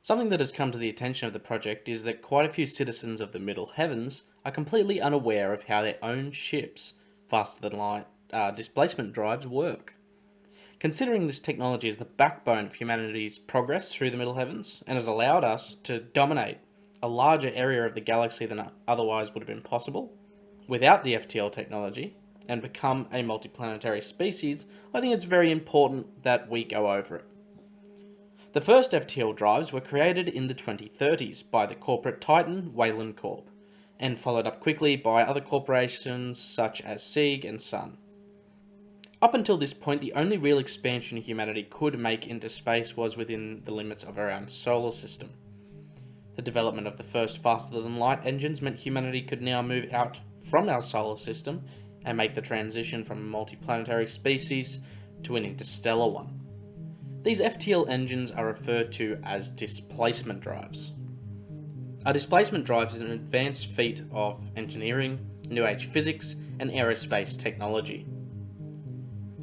Something that has come to the attention of the project is that quite a few citizens of the Middle Heavens are completely unaware of how their own ships' faster-than-light displacement drives work. Considering this technology is the backbone of humanity's progress through the Middle Heavens and has allowed us to dominate a larger area of the galaxy than otherwise would have been possible without the FTL technology and become a multiplanetary species, I think it's very important that we go over it. The first FTL drives were created in the 2030s by the corporate titan Wayland Corp, and followed up quickly by other corporations such as SIG and Sun. Up until this point, the only real expansion humanity could make into space was within the limits of our own solar system. The development of the first faster-than-light engines meant humanity could now move out from our solar system and make the transition from a multiplanetary species to an interstellar one. These FTL engines are referred to as displacement drives. A displacement drive is an advanced feat of engineering, new age physics, and aerospace technology.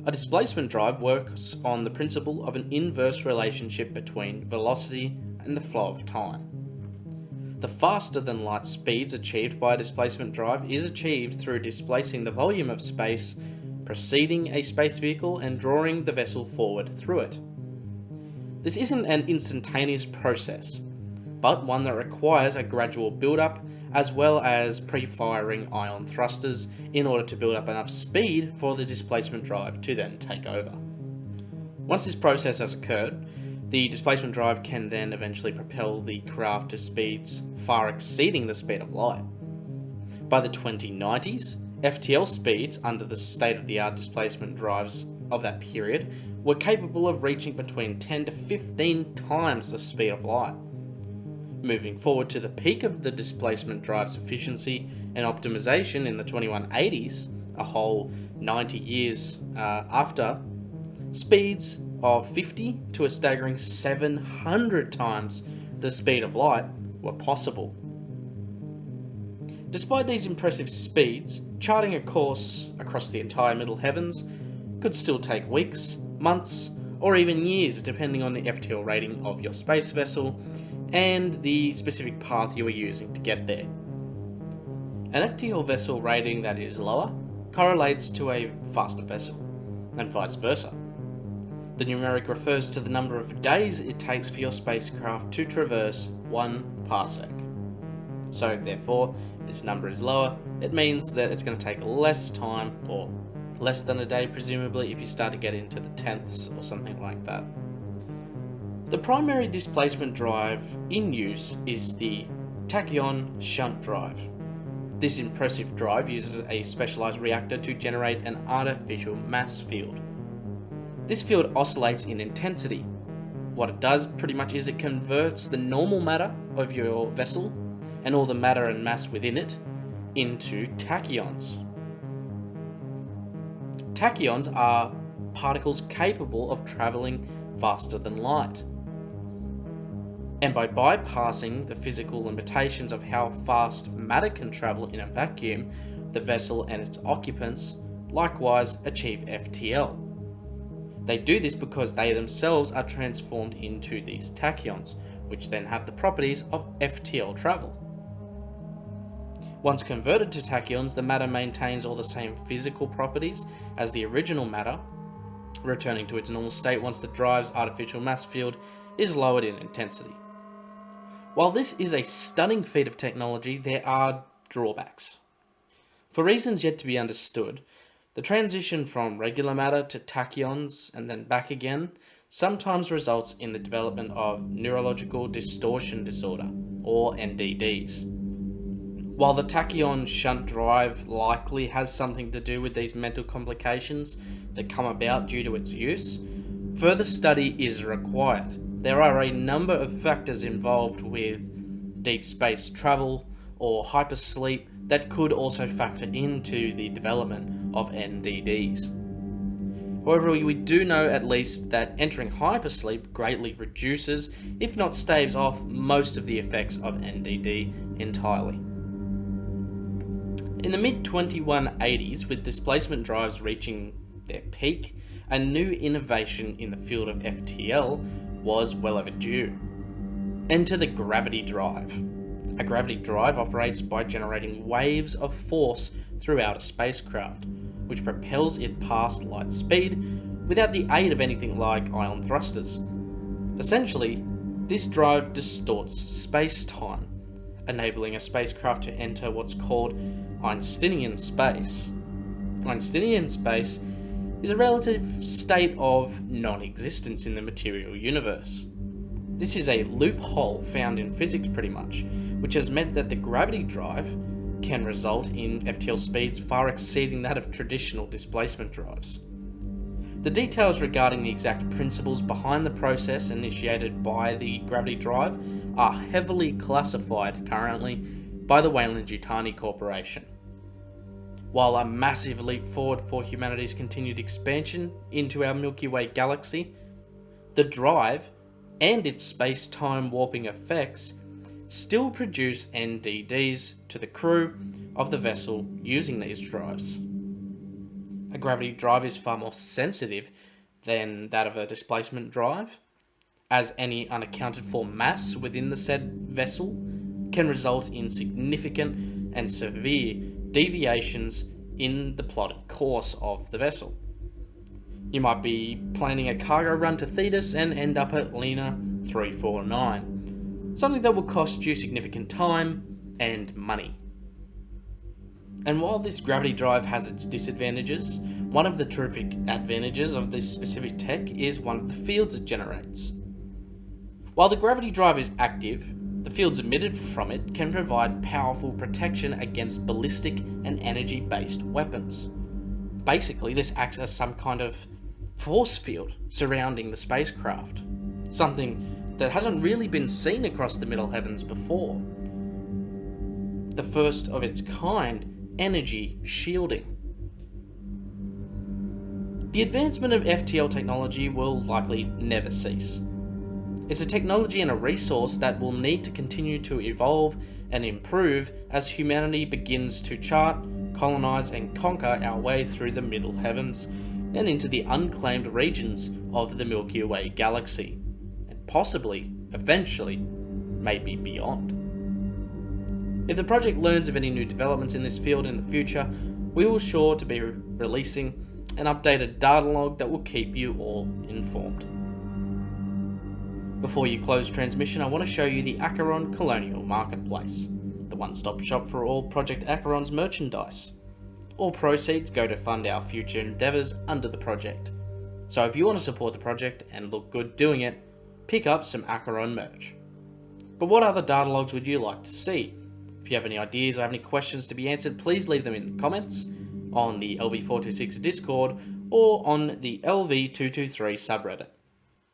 A displacement drive works on the principle of an inverse relationship between velocity and the flow of time. The faster-than-light speeds achieved by a displacement drive is achieved through displacing the volume of space preceding a space vehicle and drawing the vessel forward through it. This isn't an instantaneous process, but one that requires a gradual build-up as well as pre-firing ion thrusters in order to build up enough speed for the displacement drive to then take over. Once this process has occurred, the displacement drive can then eventually propel the craft to speeds far exceeding the speed of light. By the 2090s, FTL speeds under the state-of-the-art displacement drives of that period were capable of reaching between 10 to 15 times the speed of light. Moving forward to the peak of the displacement drive's efficiency and optimization in the 2180s, a whole 90 years after, speeds of 50 to a staggering 700 times the speed of light were possible. Despite these impressive speeds, charting a course across the entire Middle Heavens could still take weeks, months, or even years depending on the FTL rating of your space vessel and the specific path you are using to get there. An FTL vessel rating that is lower correlates to a faster vessel, and vice versa. The numeric refers to the number of days it takes for your spacecraft to traverse 1 parsec. So therefore, if this number is lower, it means that it's going to take less time, or less than a day presumably if you start to get into the tenths or something like that. The primary displacement drive in use is the Tachyon Shunt drive. This impressive drive uses a specialized reactor to generate an artificial mass field. This field oscillates in intensity. What it does pretty much is it converts the normal matter of your vessel and all the matter and mass within it into tachyons. Tachyons are particles capable of travelling faster than light. And by bypassing the physical limitations of how fast matter can travel in a vacuum, the vessel and its occupants likewise achieve FTL. They do this because they themselves are transformed into these tachyons, which then have the properties of FTL travel. Once converted to tachyons, the matter maintains all the same physical properties as the original matter, returning to its normal state once the drive's artificial mass field is lowered in intensity. While this is a stunning feat of technology, there are drawbacks. For reasons yet to be understood, the transition from regular matter to tachyons and then back again sometimes results in the development of neurological distortion disorder, or NDDs. While the Tachyon Shunt drive likely has something to do with these mental complications that come about due to its use, further study is required. There are a number of factors involved with deep space travel or hypersleep that could also factor into the development of NDDs. However, we do know at least that entering hypersleep greatly reduces, if not staves off, most of the effects of NDD entirely. In the mid-2180s, with displacement drives reaching their peak, a new innovation in the field of FTL was well overdue. Enter the gravity drive. A gravity drive operates by generating waves of force throughout a spacecraft, which propels it past light speed without the aid of anything like ion thrusters. Essentially, this drive distorts space-time, enabling a spacecraft to enter what's called Einsteinian space. Einsteinian space is a relative state of non-existence in the material universe. This is a loophole found in physics pretty much, which has meant that the gravity drive can result in FTL speeds far exceeding that of traditional displacement drives. The details regarding the exact principles behind the process initiated by the gravity drive are heavily classified currently by the Weyland-Yutani Corporation. While a massive leap forward for humanity's continued expansion into our Milky Way galaxy, the drive and its space-time warping effects still produce NDDs to the crew of the vessel using these drives. A gravity drive is far more sensitive than that of a displacement drive, as any unaccounted for mass within the said vessel can result in significant and severe deviations in the plotted course of the vessel. You might be planning a cargo run to Thetis and end up at Lena 349, something that will cost you significant time and money. And while this gravity drive has its disadvantages, one of the terrific advantages of this specific tech is one of the fields it generates. While the gravity drive is active, the fields emitted from it can provide powerful protection against ballistic and energy-based weapons. Basically, this acts as some kind of force field surrounding the spacecraft, something that hasn't really been seen across the Middle Heavens before. The first of its kind, energy shielding. The advancement of FTL technology will likely never cease. It's a technology and a resource that will need to continue to evolve and improve as humanity begins to chart, colonize and conquer our way through the Middle Heavens and into the unclaimed regions of the Milky Way galaxy, and possibly, eventually, maybe beyond. If the project learns of any new developments in this field in the future, we will sure to be releasing an updated data log that will keep you all informed. Before you close transmission, I want to show you the ACHERON Colonial Marketplace, the one-stop shop for all Project ACHERON's merchandise. All proceeds go to fund our future endeavours under the project. So if you want to support the project and look good doing it, pick up some ACHERON merch. But what other data logs would you like to see? If you have any ideas or have any questions to be answered, please leave them in the comments, on the LV426 Discord, or on the LV223 subreddit.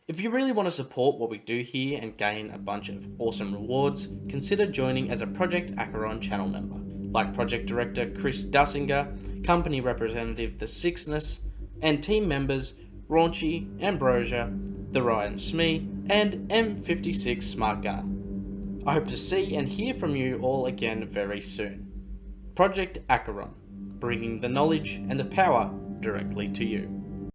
If you really want to support what we do here and gain a bunch of awesome rewards, consider joining as a Project ACHERON channel member, like Project Director Chris Dasinger, Company Representative TheSixxness, and team members Raunchy, Ambrosia, TheRyanSmee, and M56 Smart Gun. I hope to see and hear from you all again very soon. Project ACHERON, bringing the knowledge and the power directly to you.